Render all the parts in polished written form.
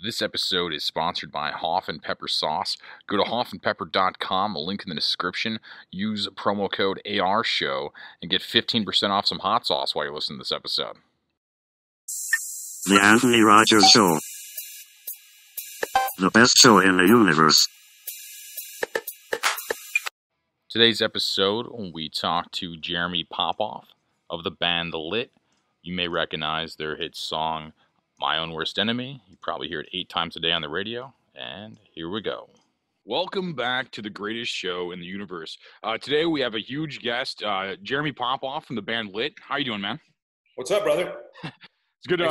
This episode is sponsored by Hoff and Pepper Sauce. Go to hoffandpepper.com, a link in the description. Use promo code ARSHOW and get 15% off some hot sauce while you're listening to this episode. The Anthony Rogers Show. The best show in the universe. Today's episode, we talk to Jeremy Popoff of the band The Lit. You may recognize their hit song, My Own Worst Enemy. You probably hear it 8 times a day on the radio. And here we go. Welcome back to the greatest show in the universe. Today we have a huge guest, Jeremy Popoff from the band Lit. How you doing, man? What's up, brother? It's good.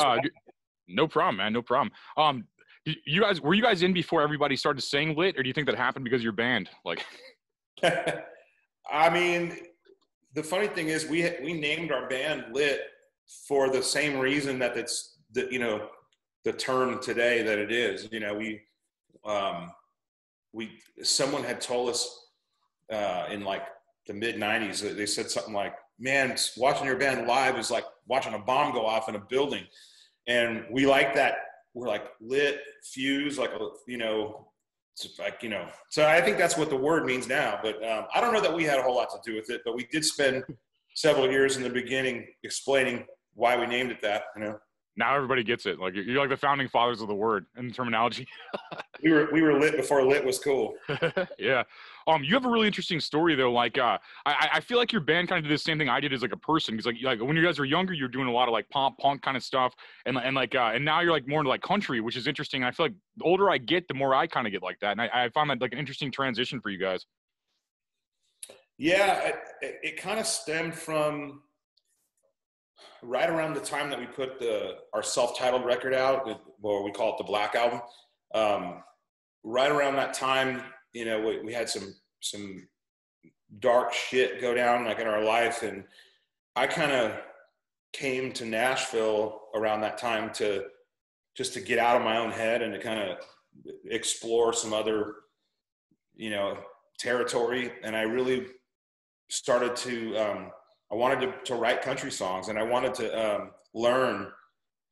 No problem, man. No problem. Were you guys in before everybody started saying Lit, or do you think that happened because of your band? Like, I mean, the funny thing is, we named our band Lit for the same reason that it's the term today that it is. Someone had told us in like the mid '90s that they said something like, "Man, watching your band live is like watching a bomb go off in a building," and we like that. We're like lit, fuse, like So I think that's what the word means now. But I don't know that we had a whole lot to do with it. But we did spend several years in the beginning explaining why we named it that. Now everybody gets it. Like, you're like the founding fathers of the word and the terminology. we were lit before lit was cool. Yeah. You have a really interesting story though. Like, I feel like your band kind of did the same thing I did as like a person. Because like when you guys were younger, you're doing a lot of like pop punk kind of stuff, and now you're like more into like country, which is interesting. And I feel like the older I get, the more I kind of get like that. And I found that like an interesting transition for you guys. Yeah, it kind of stemmed from right around the time that we put our self-titled record out, or we call it the Black Album. Right around that time, we had some dark shit go down like in our life, and I kind of came to Nashville around that time to get out of my own head and to kind of explore some other territory. And I really started to I wanted to write country songs, and I wanted to learn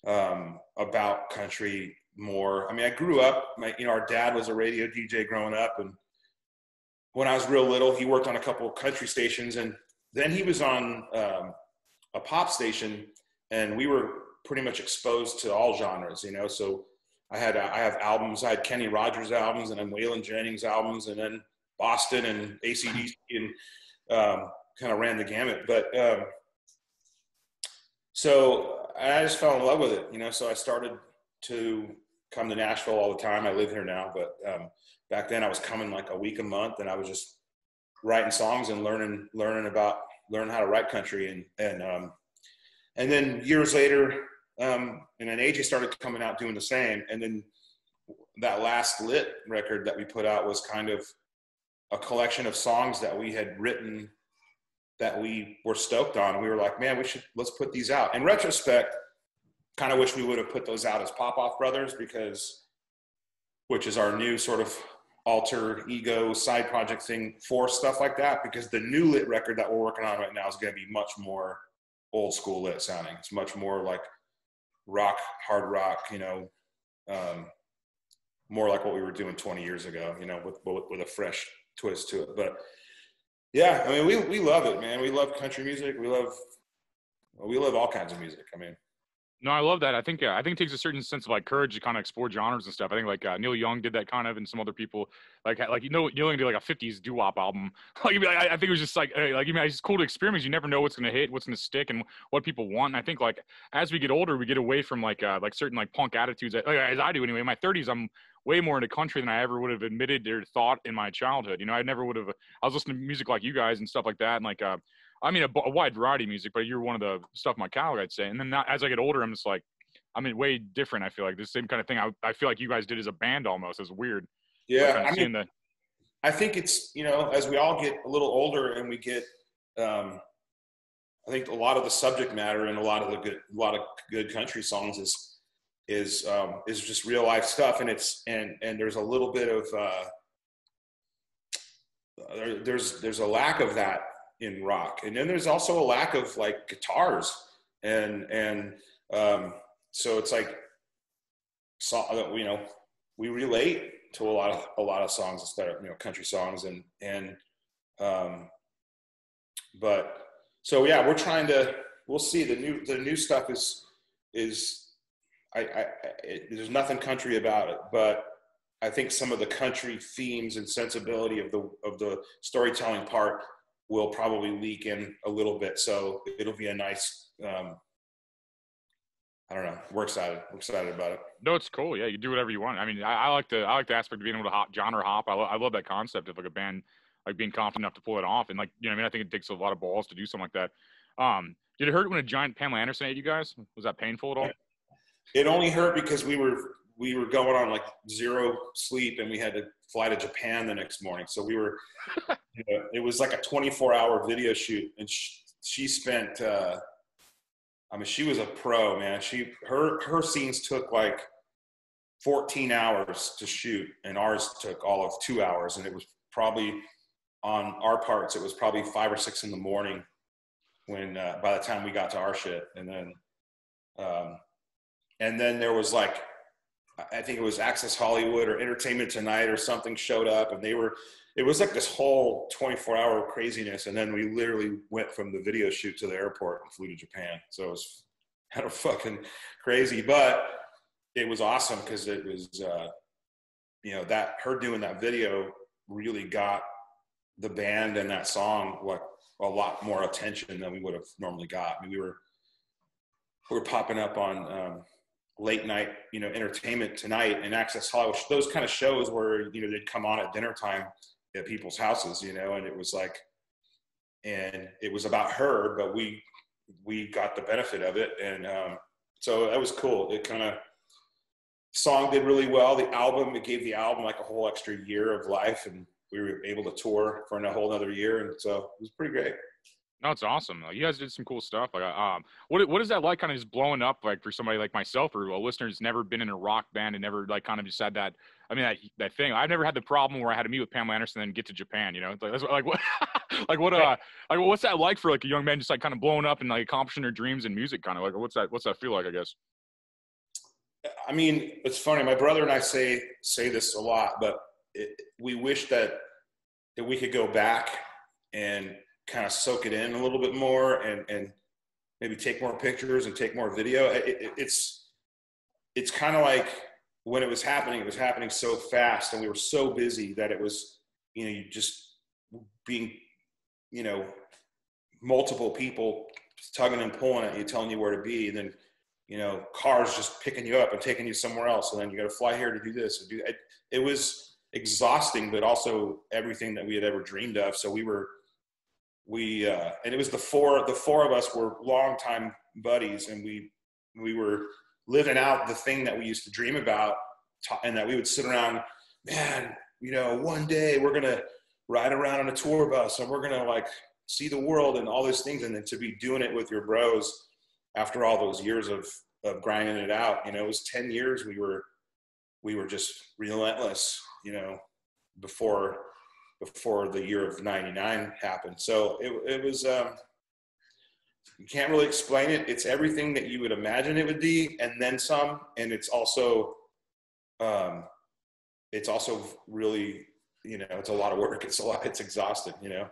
about country more. I mean, I grew up, our dad was a radio DJ growing up, and when I was real little, he worked on a couple of country stations, and then he was on a pop station, and we were pretty much exposed to all genres, So I have albums. I had Kenny Rogers albums, and then Waylon Jennings albums, and then Boston and AC/DC, and kind of ran the gamut. But so I just fell in love with it, So I started to come to Nashville all the time. I live here now, but back then I was coming like a week a month, and I was just writing songs and learning how to write country. And then years later, and then AJ started coming out doing the same. And then that last Lit record that we put out was kind of a collection of songs that we had written that we were stoked on. And we were like, man, let's put these out. In retrospect, kind of wish we would have put those out as Popoff Brothers, which is our new sort of alter ego side project thing for stuff like that, because the new Lit record that we're working on right now is going to be much more old school Lit sounding. It's much more like rock, hard rock, more like what we were doing 20 years ago, with a fresh twist to it. But yeah, I mean, we love it, man. We love country music. We love all kinds of music. I mean, no, I love that. I think it takes a certain sense of like courage to kind of explore genres and stuff. I think like Neil Young did that kind of, and some other people like Neil Young did like a '50s doo-wop album. I think it was just it's just cool to experiment. You never know what's going to hit, what's going to stick, and what people want. And I think like as we get older, we get away from like certain like punk attitudes. As I do anyway. In my 30s, I'm way more into country than I ever would have admitted or thought in my childhood. I never would have. I was listening to music like you guys and stuff like that, and like a wide variety of music. But you're one of the stuff in my catalog, I'd say. And then as I get older, I'm just like, way different. I feel like the same kind of thing I feel like you guys did as a band almost. It's weird. Yeah, I think it's as we all get a little older and we get, I think a lot of the subject matter and a lot of good country songs is just real life stuff, and there's a little bit of there's a lack of that in rock, and then there's also a lack of like guitars, and so it's like song, you know, we relate to a lot of songs that are, you know, country songs um, but so yeah, we'll see. The new stuff is there's nothing country about it, but I think some of the country themes and sensibility of the storytelling part will probably leak in a little bit. So it'll be a nice, I don't know. We're excited. We're excited about it. No, it's cool. Yeah, you do whatever you want. I mean, I like the aspect of being able to genre hop. I love that concept of like a band like being confident enough to pull it off. And like, you know, what I mean, I think it takes a lot of balls to do something like that. Did it hurt when a giant Pamela Anderson ate you guys? Was that painful at all? It only hurt because we were going on like zero sleep and we had to fly to Japan the next morning. So we were, you know, it was like a 24-hour video shoot, and she spent. I mean, she was a pro, man. Her scenes took like 14 hours to shoot, and ours took all of 2 hours. And it was probably on our parts, it was probably 5 or 6 in the morning when by the time we got to our shit. And then there was like, I think it was Access Hollywood or Entertainment Tonight or something showed up, and it was like this whole 24-hour craziness. And then we literally went from the video shoot to the airport and flew to Japan. So it was kind of fucking crazy, but it was awesome because it was, you know, that her doing that video really got the band and that song like a lot more attention than we would have normally got. I mean, we were popping up on late night, you know, Entertainment Tonight and Access Hollywood, those kind of shows where, you know, they'd come on at dinner time at people's houses, you know, and it was like, and it was about her, but we got the benefit of it. And so that was cool. It kind of, song did really well. The album, it gave the album like a whole extra year of life, and we were able to tour for a whole other year. And so it was pretty great. No, it's awesome. You guys did some cool stuff. Like, what is that like? Kind of just blowing up, like for somebody like myself or a listener who's never been in a rock band and never like kind of just had that. I mean, that thing. I've never had the problem where I had to meet with Pamela Anderson and then get to Japan. You know, like, that's like what, like what's that like for like a young man just like kind of blowing up and like accomplishing their dreams in music? Kind of like what's that feel like? I guess. I mean, it's funny. My brother and I say this a lot, but we wish that we could go back and kind of soak it in a little bit more and maybe take more pictures and take more video. It's kind of like when it was happening so fast, and we were so busy that it was, you know, you just being, you know, multiple people tugging and pulling at you, telling you where to be, and then, you know, cars just picking you up and taking you somewhere else, and then you got to fly here to do this and do that. It was exhausting, but also everything that we had ever dreamed of. So and it was the four of us were longtime buddies, and we were living out the thing that we used to dream about, and that we would sit around, man, you know, one day we're going to ride around on a tour bus and we're going to like see the world and all those things. And then to be doing it with your bros after all those years of grinding it out, you know, it was 10 years. We were just relentless, you know, before the year of 99 happened. So it was, you can't really explain it. It's everything that you would imagine it would be, and then some. And it's also really, you know, it's a lot of work. It's exhausting, you know?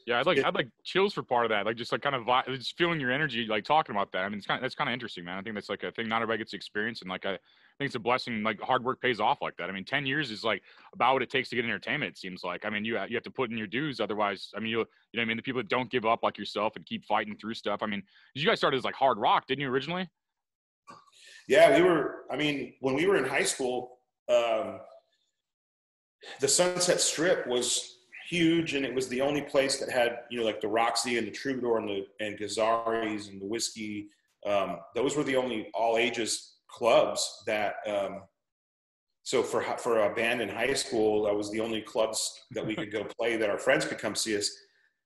Yeah, I'd like chills for part of that. Like just like kind of just feeling your energy, like talking about that. I mean, that's kind of interesting, man. I think that's like a thing not everybody gets to experience, and like I think it's a blessing. Like hard work pays off like that. I mean, 10 years is like about what it takes to get entertainment. It seems like. I mean, you have to put in your dues, otherwise. I mean, you know what I mean. The people that don't give up like yourself and keep fighting through stuff. I mean, you guys started as like hard rock, didn't you originally? Yeah, we were. I mean, when we were in high school, the Sunset Strip was huge, and it was the only place that had, you know, like the Roxy and the Troubadour and Gazzari's and the Whiskey. Those were the only all ages clubs that. So for a band in high school, that was the only clubs that we could go play, that our friends could come see us.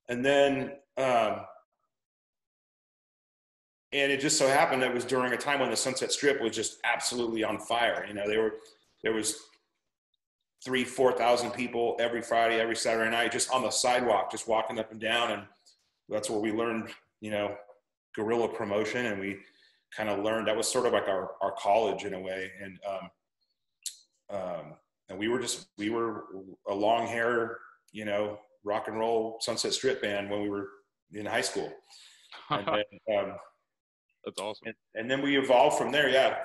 And then, and it just so happened that it was during a time when the Sunset Strip was just absolutely on fire. You know, there was 3,000-4,000 people every Friday, every Saturday night, just on the sidewalk, just walking up and down. And that's where we learned, you know, guerrilla promotion. And we kind of learned. That was sort of like our college in a way. And we were a long hair, you know, rock and roll Sunset Strip band when we were in high school. And then, That's awesome. And then we evolved from there. Yeah.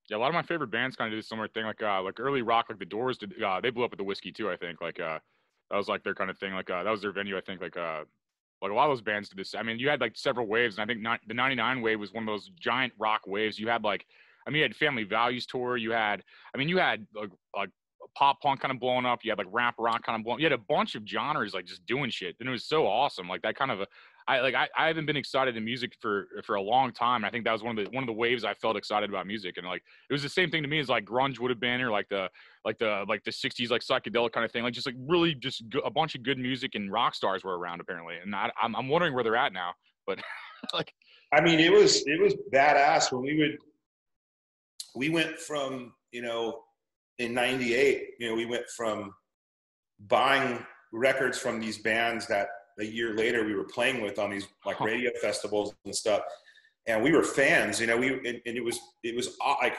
Yeah, a lot of my favorite bands kind of did a similar thing, like early rock, like the Doors did. They blew up at the Whiskey too, I think. Like that was like their kind of thing. Like that was their venue, I think. Like a lot of those bands did this. I mean, you had like several waves, and I think the '99 wave was one of those giant rock waves. You had like, I mean, you had Family Values tour. You had like pop punk kind of blowing up. You had like rap rock kind of blowing. You had a bunch of genres like just doing shit, and it was so awesome. Like that kind of I haven't been excited in music for a long time. I think that was one of the waves I felt excited about music, and like it was the same thing to me as like grunge would have been, or like the '60s like psychedelic kind of thing. Like just like really just a bunch of good music, and rock stars were around apparently. And I'm wondering where they're at now. But like, I mean, it was badass when we went from, you know, in '98, you know, we went from buying records from these bands that a year later we were playing with on these like radio festivals and stuff, and we were fans, you know. And it was like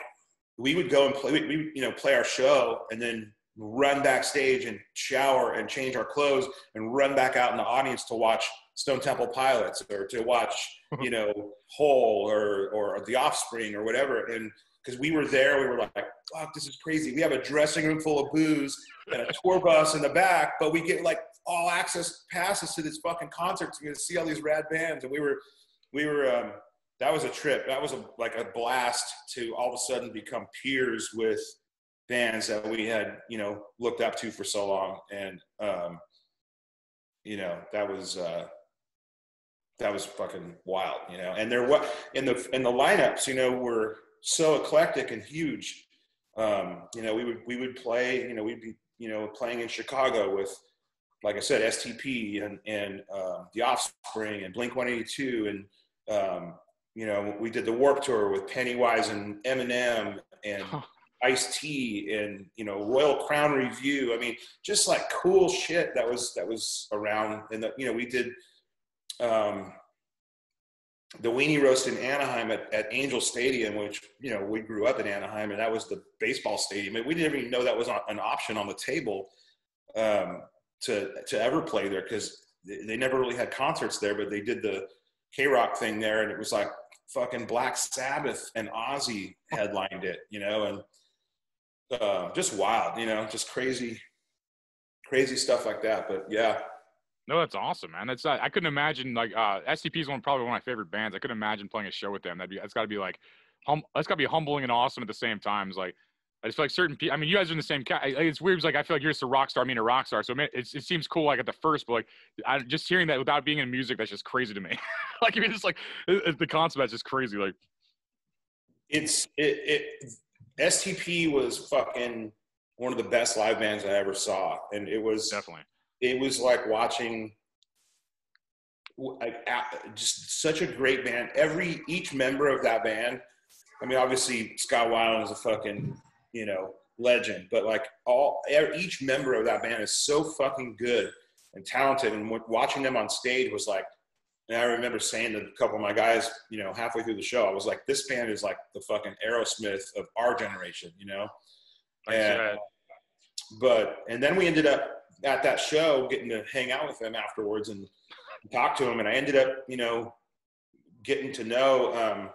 we would go and play, we you know, play our show and then run backstage and shower and change our clothes and run back out in the audience to watch Stone Temple Pilots or to watch, you know, Hole or The Offspring or whatever. And because we were there, we were like, fuck, this is crazy. We have a dressing room full of booze and a tour bus in the back, but we get like all access passes to this fucking concert to see all these rad bands. And we were that was a trip. That was like a blast to all of a sudden become peers with bands that we had, you know, looked up to for so long. And, you know, that was fucking wild, you know. And in the lineups, you know, were so eclectic and huge. You know, we would play, you know, we'd be, you know, playing in Chicago with, like I said, STP and The Offspring and Blink-182. And, you know, we did the Warped Tour with Pennywise and Eminem and Ice-T and, you know, Royal Crown Review. I mean, just like cool shit that was around. And, you know, we did the Weenie Roast in Anaheim at Angel Stadium, which, you know, we grew up in Anaheim, and that was the baseball stadium. And we didn't even know that was an option on the table to ever play there, because they never really had concerts there, but they did the K-Rock thing there, and it was like fucking Black Sabbath and Ozzy headlined it, you know, and just wild, you know, just crazy stuff like that. But yeah. No, that's awesome, man. That's I couldn't imagine like SCP is probably one of my favorite bands. I couldn't imagine playing a show with them. That's got to be like that's got to be humbling and awesome at the same time. It's like I just feel like certain people. I mean, you guys are in the same. It's weird. It's like I feel like you're just a rock star. I mean, a rock star. So it seems cool like at the first, but like just hearing that without being in music, that's just crazy to me. Like I mean, it's like the concept that's just crazy. Like STP was fucking one of the best live bands I ever saw, and it was definitely. It was like watching just such a great band. Each member of that band, I mean, obviously Scott Weiland is a fucking, you know, legend, but like each member of that band is so fucking good and talented. And watching them on stage was like, and I remember saying to a couple of my guys, you know, halfway through the show, I was like, this band is like the fucking Aerosmith of our generation, you know? And then we ended up at that show getting to hang out with them afterwards and talk to them. And I ended up, you know, getting to know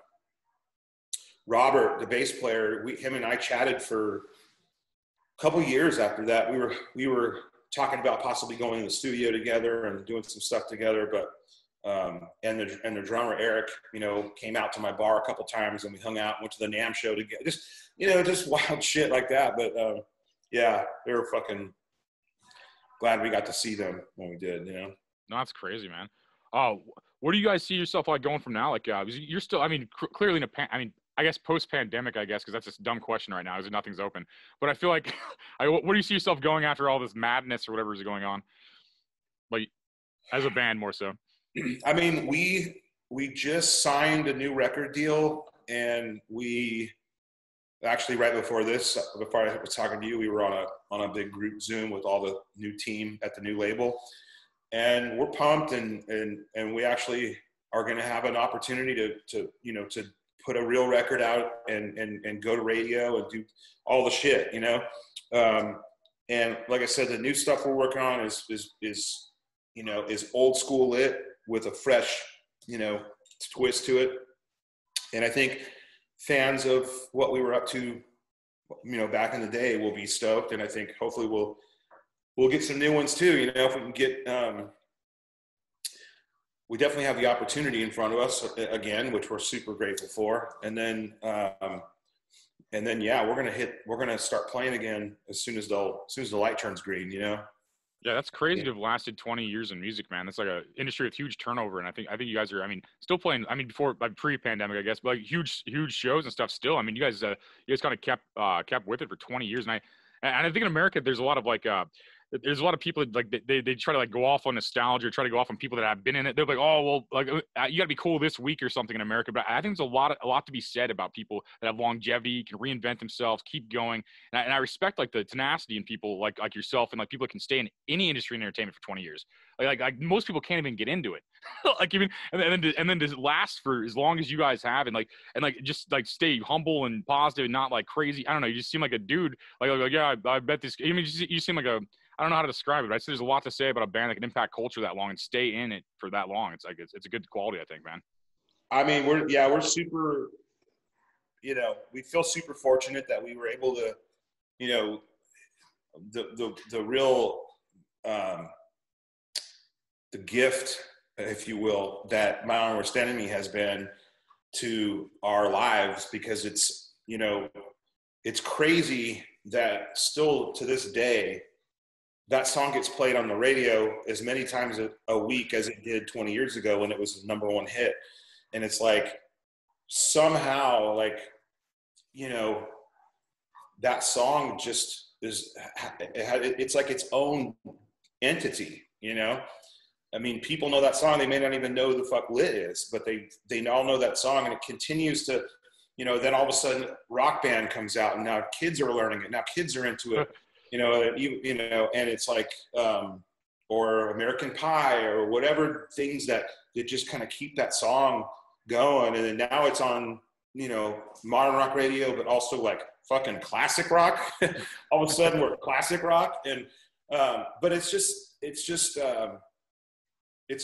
Robert, the bass player. Him and I chatted for a couple years after that. We were talking about possibly going to the studio together and doing some stuff together. But and the drummer Eric, you know, came out to my bar a couple times and we hung out, went to the NAMM show together. Just, you know, just wild shit like that. But yeah, they were fucking glad we got to see them when we did, you know. No, that's crazy, man. Oh, where do you guys see yourself like going from now? Like, you're still, I mean, clearly I guess post-pandemic, I guess, because that's a dumb question right now, because nothing's open. But I feel like, where do you see yourself going after all this madness or whatever is going on? Like, as a band, more so. I mean, we just signed a new record deal, and we actually right before I was talking to you, we were on a big group Zoom with all the new team at the new label, and we're pumped, and we actually are going to have an opportunity to put a real record out and go to radio and do all the shit, and like I said, the new stuff we're working on is old school lit with a fresh, twist to it. And I think fans of what we were up to, back in the day will be stoked. And I think hopefully we'll get some new ones too. If we can get, we definitely have the opportunity in front of us again, which we're super grateful for. And then, yeah, we're gonna start playing again as soon as the light turns green. Yeah, that's crazy to have lasted 20 years in music, man. That's like a industry with huge turnover, and I think you guys are, still playing. Before, like pre-pandemic, I guess, but like huge shows and stuff. Still, you guys kind of kept with it for 20 years, and I think in America there's a lot of there's a lot of people that, like they try to like go off on nostalgia, try to go off on people that have been in it. They're like, oh well, like you got to be cool this week or something in America. But I think there's a lot to be said about people that have longevity, can reinvent themselves, keep going. And I respect like the tenacity in people like yourself and like people that can stay in any industry in entertainment for 20 years. Like most people can't even get into it. Like even and then to last for as long as you guys have and just like stay humble and positive and not like crazy. I don't know. You just seem like a dude. Like yeah, I bet this. You seem like a. I don't know how to describe it, but I say there's a lot to say about a band that can impact culture that long and stay in it for that long. It's like it's a good quality, I think, man. We're super, we feel super fortunate that we were able to, the real, the gift, if you will, that My Worst Enemy has been to our lives, because it's crazy that still to this day, that song gets played on the radio as many times a week as it did 20 years ago when it was the number one hit. And it's like, somehow, like, that song just it's like its own entity, people know that song. They may not even know who the fuck Lit is, but they all know that song, and it continues to, then all of a sudden Rock Band comes out, and now kids are learning it. Now kids are into it. And it's like, or American Pie or whatever things that just kind of keep that song going. And then now it's on, modern rock radio, but also like fucking classic rock. All of a sudden we're classic rock. And, but it's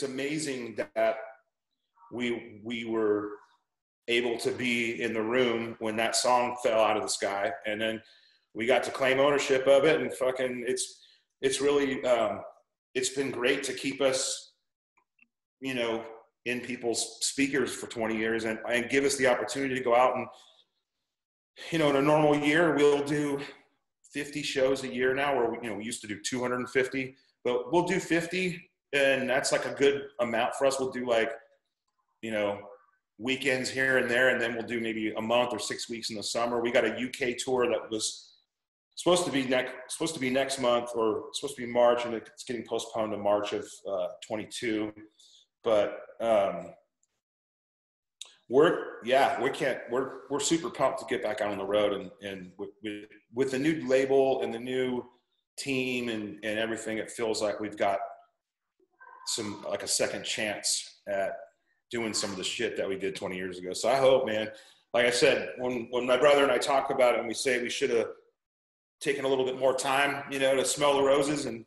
amazing that we were able to be in the room when that song fell out of the sky. And then we got to claim ownership of it, and fucking it's really it's been great to keep us, in people's speakers for 20 years and give us the opportunity to go out and, in a normal year, we'll do 50 shows a year now, where we used to do 250, but we'll do 50, and that's like a good amount for us. We'll do like, weekends here and there, and then we'll do maybe a month or 6 weeks in the summer. We got a UK tour that was supposed to be next month, or supposed to be March, and it's getting postponed to March of 22. But we're super pumped to get back out on the road, and with the new label and the new team and everything, it feels like we've got a second chance at doing some of the shit that we did 20 years ago. So I hope, man, like I said, when my brother and I talk about it, and we say we should have taken a little bit more time, to smell the roses and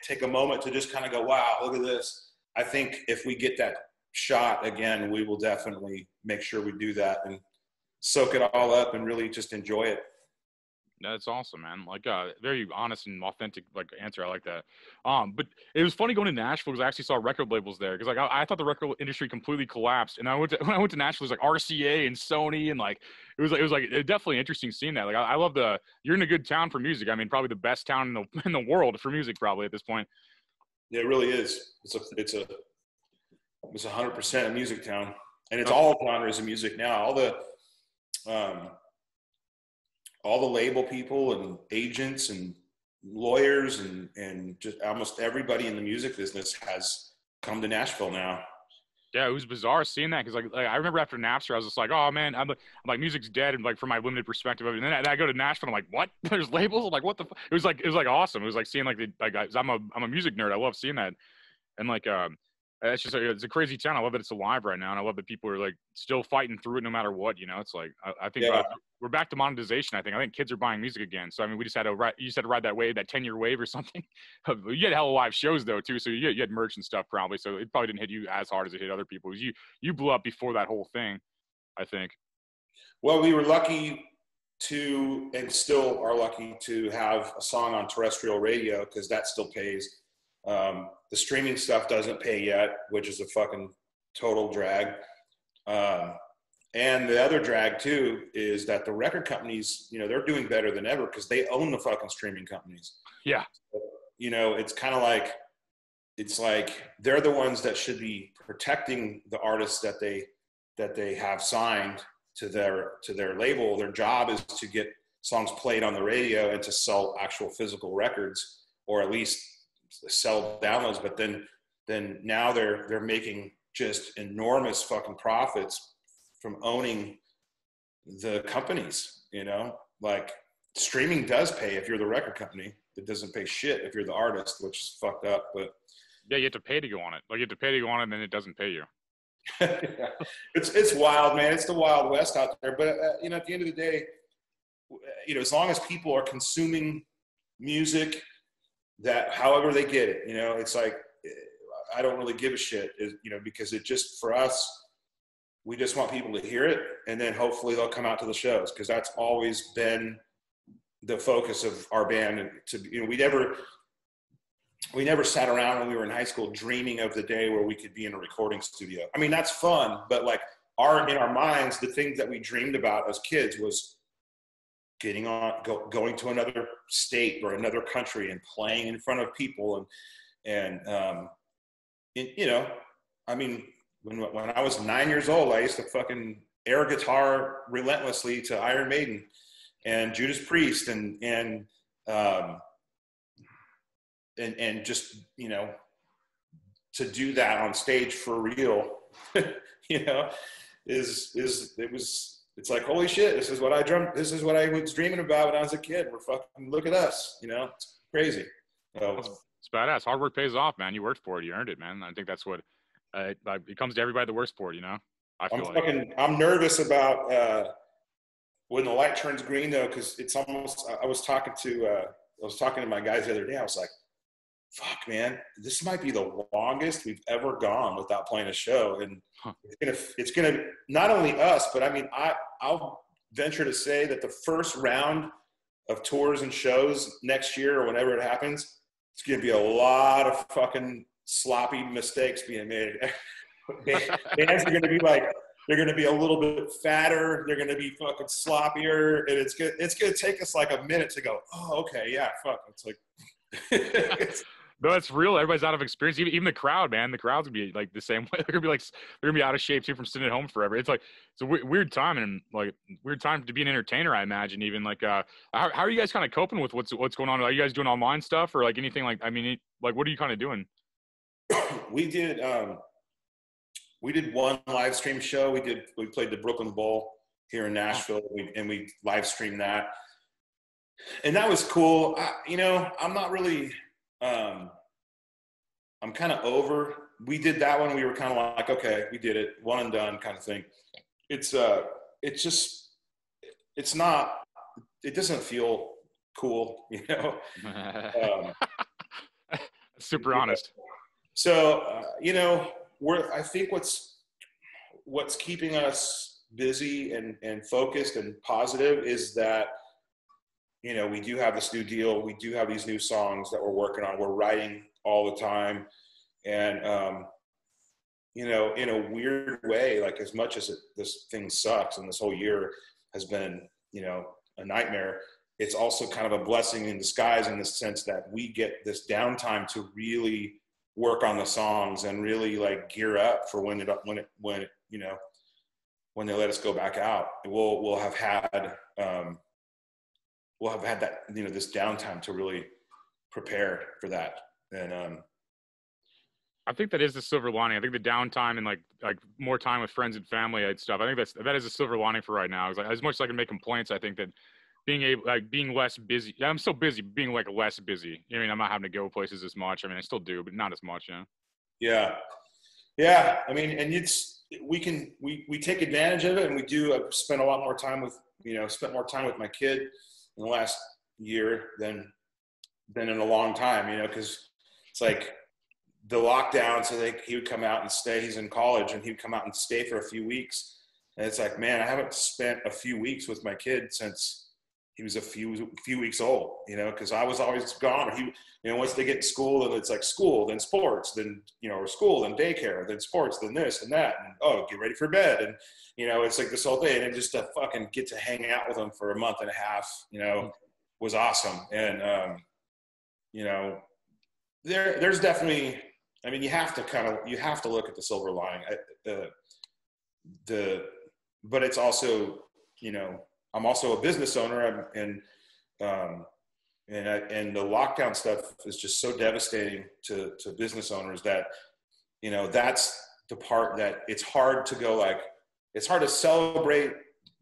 take a moment to just kind of go, wow, look at this. I think if we get that shot again, we will definitely make sure we do that and soak it all up and really just enjoy it. That's awesome, man. Like, very honest and authentic, like, answer. I like that. But it was funny going to Nashville because I actually saw record labels there. Because, like, I thought the record industry completely collapsed. And when I went to Nashville, it was like RCA and Sony, and like it was definitely interesting seeing that. Like, I love you're in a good town for music. Probably the best town in the world for music, probably at this point. Yeah, it really is. It's 100% a music town, and it's all genres of music now. All the label people and agents and lawyers and just almost everybody in the music business has come to Nashville now. Yeah, it was bizarre seeing that, because like I remember after Napster, I was just like, oh man, I'm like music's dead, and like from my limited perspective of it. And then I go to Nashville, I'm like, what? There's labels? I'm like, what the? It was like awesome. It was like seeing like I'm a music nerd. I love seeing that. And like, it's just it's a crazy town. I love that it's alive right now, and I love that people are like still fighting through it no matter what. You know, it's like I think Yeah. we're back to monetization. I think kids are buying music again. So I mean, we just had to ride. You just had to ride that wave, that 10-year wave or something. You had hella live shows though too, so you had merch and stuff probably. So it probably didn't hit you as hard as it hit other people. You blew up before that whole thing, I think. Well, we were lucky to, and still are lucky to have a song on terrestrial radio because that still pays. The streaming stuff doesn't pay yet, which is a fucking total drag. And the other drag too is that the record companies, you know, they're doing better than ever because they own the fucking streaming companies. Yeah. You know, it's kind of like, it's like they're the ones that should be protecting the artists that they have signed to their label. Their job is to get songs played on the radio and to sell actual physical records, or at least sell downloads. But then now they're making just enormous fucking profits from owning the companies. You know, like streaming does pay if you're the record company. It doesn't pay shit if you're the artist, which is fucked up. But yeah, you have to pay to go on it. Like you have to pay to go on it, and then it doesn't pay you. Yeah. It's wild, man. It's the Wild West out there. But you know, at the end of the day, you know, as long as people are consuming music, that however they get it, you know, it's like I don't really give a shit, you know, because it just, for us, we just want people to hear it, and then hopefully they'll come out to the shows, because that's always been the focus of our band. And to, you know, we never sat around when we were in high school dreaming of the day where we could be in a recording studio. I mean, that's fun, but like in our minds, the things that we dreamed about as kids was going to another state or another country and playing in front of people. And you know, I mean, when I was 9 years old, I used to fucking air guitar relentlessly to Iron Maiden and Judas Priest and just, you know, to do that on stage for real, you know, it's like, holy shit, this is what I was dreaming about when I was a kid. We're fucking, look at us, you know, it's crazy. So, it's badass. Hard work pays off, man. You worked for it. You earned it, man. I think that's what it comes to everybody that works for it, you know? I'm nervous about when the light turns green though, because it's almost, I was talking to my guys the other day. I was like, fuck, man, this might be the longest we've ever gone without playing a show. And it's gonna not only us, but I mean, I'll venture to say that the first round of tours and shows next year or whenever it happens, it's gonna be a lot of fucking sloppy mistakes being made. Bands are gonna be like, they're gonna be a little bit fatter, they're gonna be fucking sloppier, and it's gonna take us like a minute to go, oh, okay, yeah, fuck. It's like No, it's real. Everybody's out of experience. Even the crowd, man. The crowd's gonna be like the same way. They're gonna be out of shape too from sitting at home forever. It's like it's a weird time, and like weird time to be an entertainer. I imagine even like how are you guys kind of coping with what's going on? Are you guys doing online stuff or like anything like? I mean, like what are you kind of doing? We did one live stream show. We played the Brooklyn Bowl here in Nashville, and we live streamed that, and that was cool. You know, I'm not really. I'm kind of over. We did that one. We were kind of like, okay, we did it, one and done kind of thing. It's just, it's not. It doesn't feel cool, you know. Super honest. So you know, I think what's keeping us busy and focused and positive is that, you know, we do have this new deal. We do have these new songs that we're working on. We're writing all the time. And, you know, in a weird way, like as much as this thing sucks and this whole year has been, you know, a nightmare, it's also kind of a blessing in disguise in the sense that we get this downtime to really work on the songs and really like gear up for when you know, when they let us go back out. We'll have had that, you know, this downtime to really prepare for that. And I think that is the silver lining. I think the downtime and like more time with friends and family and stuff. I think that is a silver lining for right now. It's like, as much as I can make complaints, I think that being less busy. Yeah, I'm still busy, being like less busy. I mean, I'm not having to go places as much. I mean, I still do, but not as much. You know. Yeah. Yeah. I mean, and we take advantage of it, and we do. I've spent a lot more time with, spent more time with my kid in the last year than in a long time, cause it's like the lockdown. So he would come out and stay, he's in college, and he'd come out and stay for a few weeks. And it's like, man, I haven't spent a few weeks with my kid since he was a few weeks old, because I was always gone. Once they get to school, and it's like school, then sports, then, or school, then daycare, then sports, then this and that, and get ready for bed. And, it's like this whole thing. And just to fucking get to hang out with them for a month and a half, was awesome. And, there's definitely, I mean, you have to look at the silver lining. But it's also, I'm also a business owner, and the lockdown stuff is just so devastating to business owners that, that's the part that it's hard to go, like, it's hard to celebrate,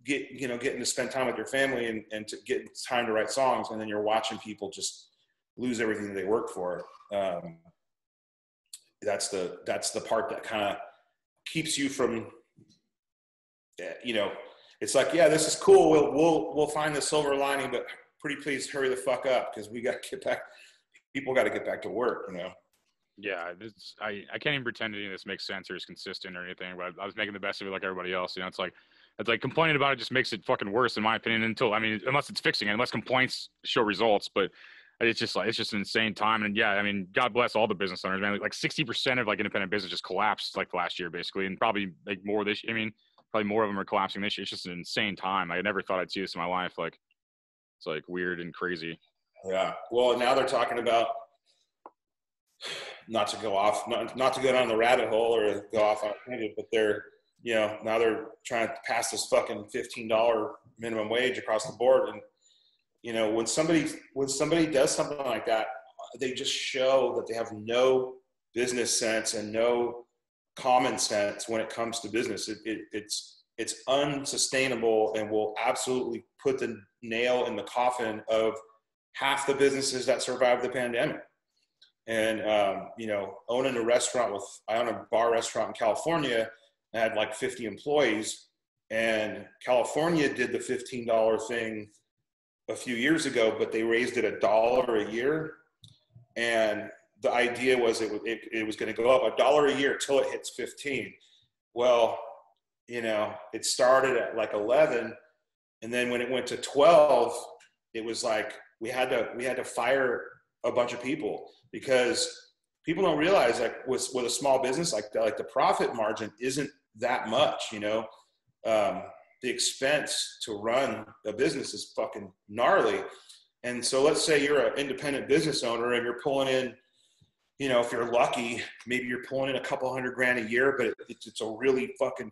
getting to spend time with your family and to get time to write songs. And then you're watching people just lose everything that they worked for. That's the part that kind of keeps you from, it's like, yeah, this is cool. We'll find the silver lining, but pretty please hurry the fuck up, because we got to get back. People got to get back to work, Yeah, I can't even pretend any of this makes sense or is consistent or anything, but I was making the best of it like everybody else. It's like complaining about it just makes it fucking worse, in my opinion, unless it's fixing it, unless complaints show results. But it's just an insane time. And yeah, I mean, God bless all the business owners, man. Like 60% of like independent business just collapsed like last year, basically. And probably like more this, probably more of them are collapsing this year. It's just an insane time. I never thought I'd see this in my life. Like, it's like weird and crazy. Yeah. Well, now they're talking about, not to go down the rabbit hole or go off on a tangent, but they're, now they're trying to pass this fucking $15 minimum wage across the board. And, when somebody does something like that, they just show that they have no business sense and no common sense when it comes to business. It's unsustainable, and will absolutely put the nail in the coffin of half the businesses that survived the pandemic. And, owning a restaurant I own a bar restaurant in California. I had like 50 employees, and California did the $15 thing a few years ago, but they raised it $1 a year. And the idea was it was going to go up $1 a year till it hits 15. Well, it started at like 11. And then when it went to 12, it was like, we had to fire a bunch of people, because people don't realize, like, with a small business like that, like the profit margin isn't that much, the expense to run a business is fucking gnarly. And so let's say you're an independent business owner and you're pulling in, if you're lucky, maybe you're pulling in a couple $100,000 a year, but it's a really fucking,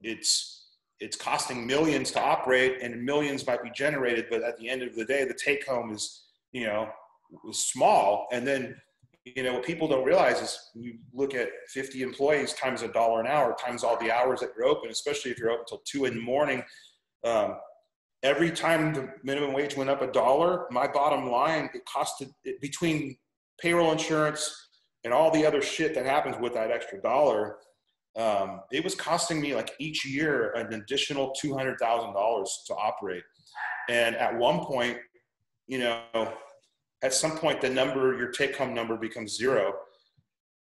it's costing millions to operate, and millions might be generated, but at the end of the day, the take home is, was small. And then, what people don't realize is, you look at 50 employees times $1 an hour times all the hours that you're open, especially if you're open until 2 a.m. Every time the minimum wage went up $1, my bottom line, it costed, between payroll insurance and all the other shit that happens with that extra dollar, it was costing me, like, each year an additional $200,000 to operate. And at one point, at some point, your take-home number becomes 0,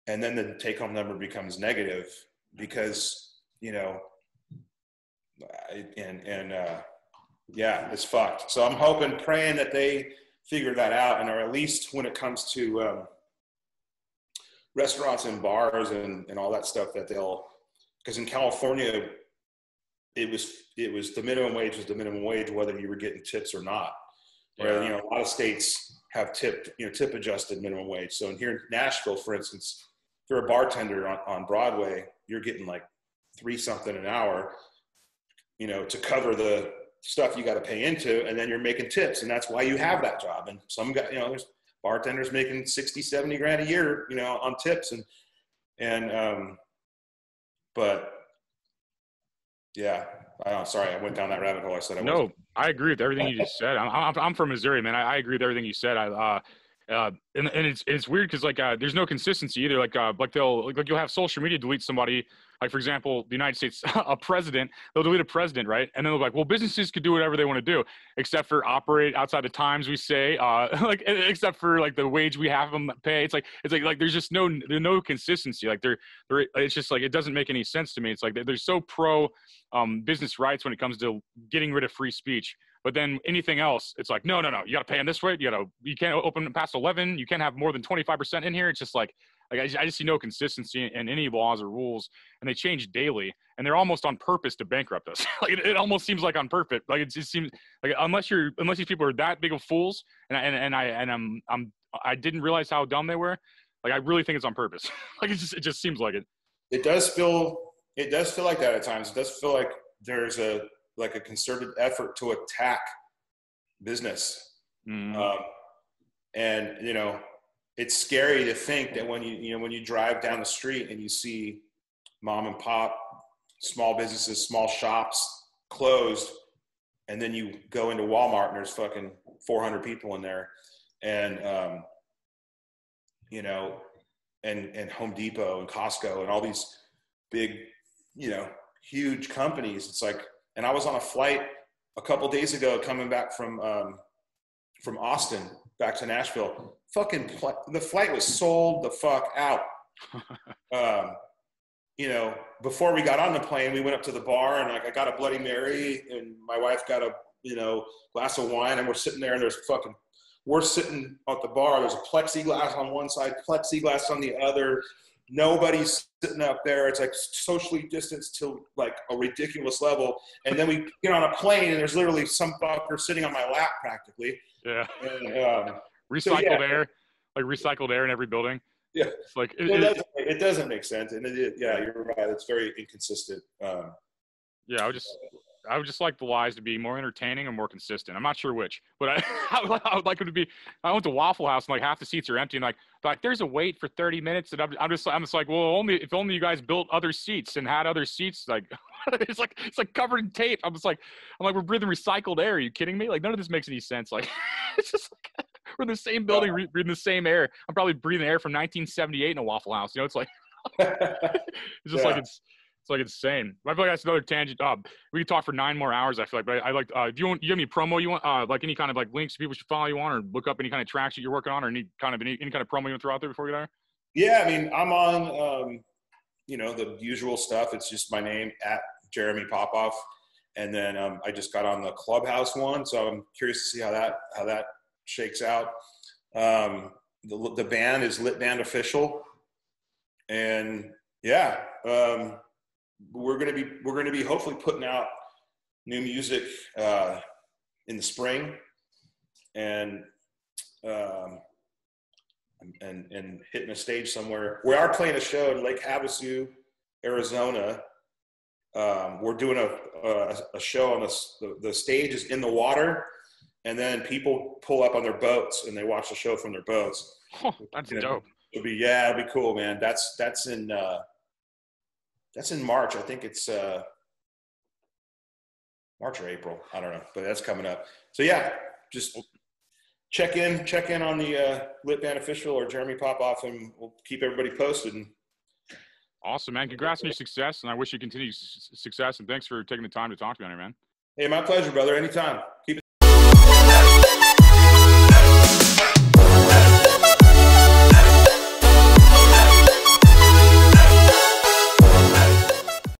and then the take-home number becomes negative, because, yeah, it's fucked. So I'm hoping, praying that they figure that out, or at least when it comes to restaurants and bars and all that stuff, that because in California, it was the minimum wage was the minimum wage, whether you were getting tips or not. Where, a lot of states have tip adjusted minimum wage. So here in Nashville, for instance, if you're a bartender on Broadway, you're getting like $3 an hour, to cover the stuff you got to pay into, and then you're making tips, and that's why you have that job. And some guy, there's bartenders making 60, 70 grand a year, on tips, but yeah, sorry, I went down that rabbit hole. I said I wasn't. No, I agree with everything you just said. I'm from Missouri, man. I agree with everything you said. And it's weird because like there's no consistency either. Like you'll have social media delete somebody. Like for example, the United States, a president, they'll delete a president, right? And then they're like, well, businesses could do whatever they want to do, except for operate outside the times we say, like except for like the wage we have them pay. It's like there's just there's no consistency. Like it's just like it doesn't make any sense to me. It's like they're so pro business rights when it comes to getting rid of free speech. But then anything else, it's like, no, you got to pay in this way. You can't open past 11. You can't have more than 25% in here. It's just like I just see no consistency in any laws or rules, and they change daily, and they're almost on purpose to bankrupt us. Like it almost seems like on purpose. Like it just seems like unless these people are that big of fools, I didn't realize how dumb they were. Like I really think it's on purpose. Like it just seems like it. It does feel like that at times. It does feel like there's a concerted effort to attack business. Mm-hmm. And it's scary to think that when you drive down the street and you see mom and pop, small businesses, small shops closed, and then you go into Walmart and there's fucking 400 people in there, and and Home Depot and Costco and all these big, huge companies. It's like, and I was on a flight a couple days ago coming back from Austin back to Nashville. The flight was sold the fuck out. Before we got on the plane, we went up to the bar and I got a Bloody Mary and my wife got a, glass of wine, and we're sitting there and we're sitting at the bar. There's a plexiglass on one side, plexiglass on the other. Nobody's sitting up there. It's like socially distanced to like a ridiculous level. And then we get on a plane and there's literally some fucker sitting on my lap practically. Yeah. And, recycled air, like recycled air in every building. Yeah. It's like it doesn't make sense. And you're right. It's very inconsistent. Yeah, I would just like the lies to be more entertaining and more consistent. I'm not sure which, but I would like it to be. I went to Waffle House and like half the seats are empty, and like there's a wait for 30 minutes, and I'm just like, well, if only you guys built other seats and had other seats. Like it's like covered in tape. I'm like we're breathing recycled air. Are you kidding me? Like none of this makes any sense. Like it's just like we're in the same building, breathing the same air. I'm probably breathing air from 1978 in a Waffle House. It's like it's just like it's like insane. I feel like that's another tangent. We could talk for 9 more hours. I feel like, but I like. Do you have any promo you want? Like any kind of like links people should follow you on, or look up any kind of tracks that you're working on, or any kind of promo you want to throw out there before we get there? Yeah, I mean, I'm on the usual stuff. It's just my name at Jeremy Popoff, and then I just got on the Clubhouse one, so I'm curious to see how that shakes out. The band is Lit Band Official, and yeah. We're gonna be hopefully putting out new music in the spring, and hitting a stage somewhere. We are playing a show in Lake Havasu, Arizona. We're doing a show on the stage is in the water, and then people pull up on their boats and they watch the show from their boats. Oh, that's dope. It'll be cool, man. That's in March. I think it's March or April. I don't know, but that's coming up. So yeah, just check in on the Lit Band Official or Jeremy Popoff, and we'll keep everybody posted. Awesome, man. Congrats on your success, and I wish you continued success. And thanks for taking the time to talk to me on it, man. Hey, my pleasure, brother. Anytime. Keep it